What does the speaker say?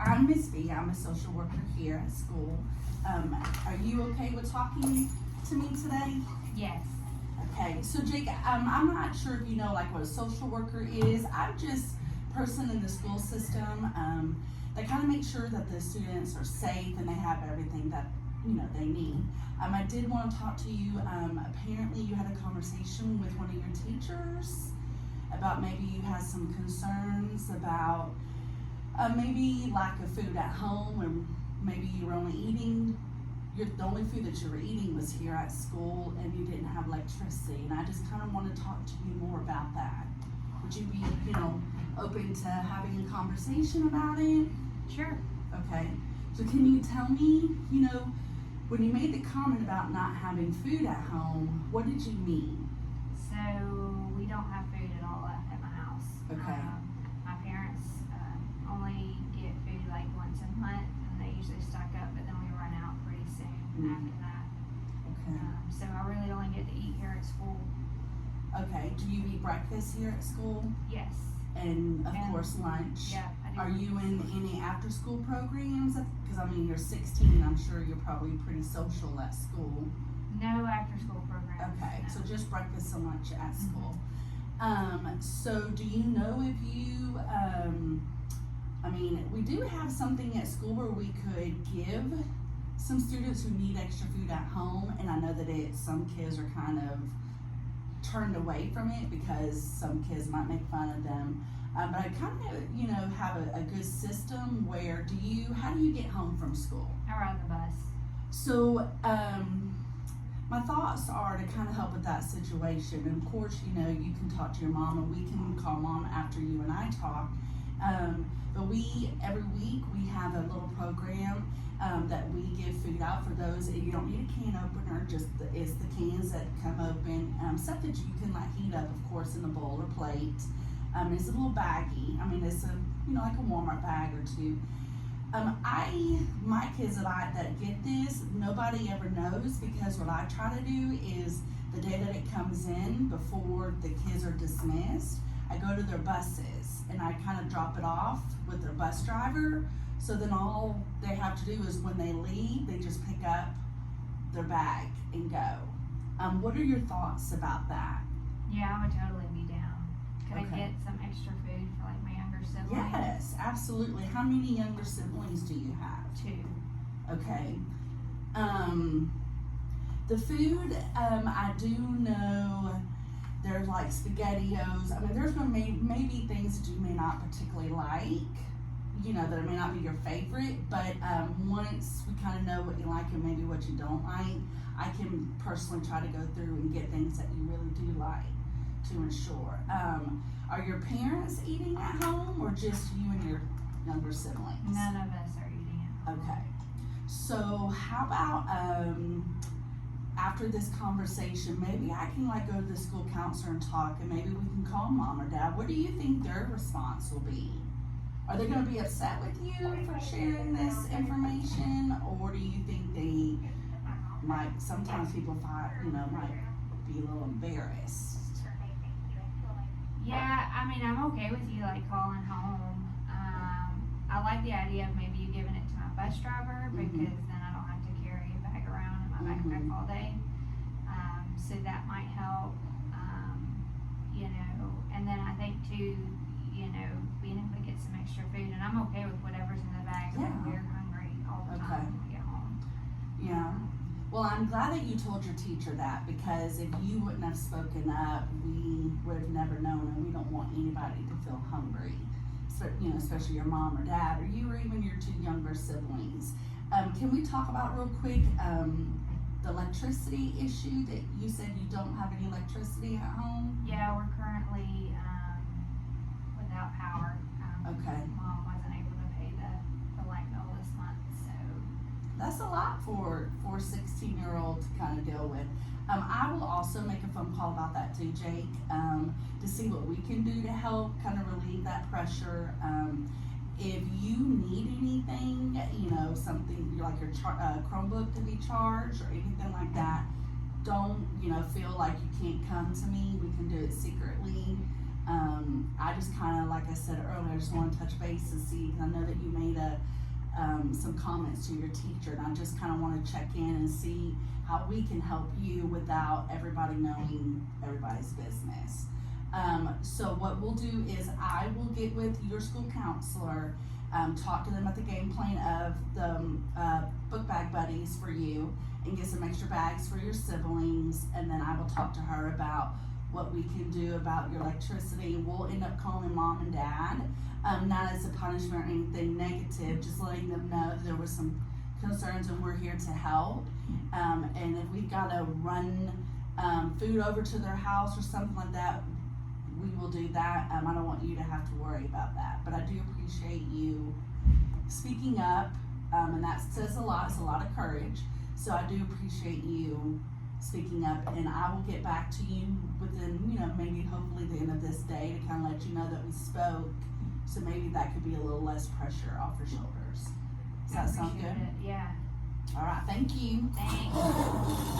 I'm Miss B. I'm a social worker here at school. Are you okay with talking to me today? Yes. Okay, so Jake, I'm not sure if you know like what a social worker is. I'm just a person in the school system that kind of makes sure that the students are safe and they have everything that they need. I did want to talk to you. Apparently you had a conversation with one of your teachers about maybe you had some concerns about maybe lack of food at home, or maybe you were only eating, the only food that you were eating was here at school and you didn't have electricity. And I just kind of want to talk to you more about that. Would you be, open to having a conversation about it? Sure. Okay. So can you tell me, when you made the comment about not having food at home, what did you mean? So we don't have food at all at my house. Okay. My parents only get food like once a month, and they usually stock up, but then we run out pretty soon after that. Okay. So I really only get to eat here at school. Okay. Do you eat breakfast here at school? Yes. And of course lunch? Yeah, I do. Are you in any after school programs? Because you're 16, I'm sure you're probably pretty social at school. No after school programs. Okay, no. so just breakfast and lunch at school. So do you know if you, we do have something at school where we could give some students who need extra food at home, and I know that some kids are kind of turned away from it because some kids might make fun of them. But I kind of, have a good system where how do you get home from school? I ride the bus. So, my thoughts are to kind of help with that situation. And of course, you can talk to your mom, and we can call mom after you and I talk. But every week we have a little program that we give food out for those. You don't need a can opener, it's the cans that come open, stuff that you can heat up, of course, in a bowl or plate. It's a little baggie. It's like a Walmart bag or two. My kids that get this, nobody ever knows, because what I try to do is the day that it comes in, before the kids are dismissed, I go to their buses and I kind of drop it off with their bus driver. So then all they have to do is when they leave, they just pick up their bag and go. What are your thoughts about that? Yeah, I would totally be down. Could Okay. I get some extra food for my younger siblings? Yes, absolutely. How many younger siblings do you have? 2. Okay. The food, I do know there's like SpaghettiOs. There's gonna maybe things that you may not particularly like, that may not be your favorite, but once we kind of know what you like and maybe what you don't like, I can personally try to go through and get things that you really do like to ensure. Are your parents eating at home, or just you and your younger siblings? None of us are eating it. Okay. So how about after this conversation, maybe I can go to the school counselor and talk, and maybe we can call mom or dad. What do you think their response will be? Are they going to be upset with you for sharing this information, or do you think they might? Sometimes people might be a little embarrassed. Yeah, I'm okay with you calling home. I like the idea of maybe you giving it to my bus driver, because then I don't have to carry a bag around in my backpack all day. So that might help, and then I think too, being able to get some extra food, and I'm okay with whatever's in the bag. Yeah. We're hungry all the time when we get home. Yeah. Well, I'm glad that you told your teacher that, because if you wouldn't have spoken up, we would have never known, and we don't want anybody to feel hungry. So, especially your mom or dad, or you, or even your 2 younger siblings. Can we talk about real quick the electricity issue that you said you don't have any electricity at home? Yeah, we're currently without power. Okay. Mom wasn't able to pay the light bill this month, so. That's a lot for a 16-year-old to kind of deal with. I will also make a phone call about that too, Jake, to see what we can do to help kind of relieve that pressure. If you need anything, something like your Chromebook to be charged or anything like that, don't, feel like you can't come to me. We can do it secretly. I just kind of, like I said earlier, I just want to touch base and see, because I know that you made some comments to your teacher, and I just kind of want to check in and see how we can help you without everybody knowing everybody's business. So what we'll do is I will get with your school counselor, talk to them about the game plan of the book bag buddies for you, and get some extra bags for your siblings, and then I will talk to her about what we can do about your electricity. We'll end up calling mom and dad, not as a punishment or anything negative, just letting them know that there was some concerns and we're here to help. And if we've got to run food over to their house or something like that, we will do that. I don't want you to have to worry about that, but I do appreciate you speaking up, and that says a lot. It's a lot of courage. So I do appreciate you speaking up, and I will get back to you within, maybe hopefully the end of this day to kind of let you know that we spoke. So maybe that could be a little less pressure off your shoulders. Does that sound good? Yeah. All right. Thank you. Thanks.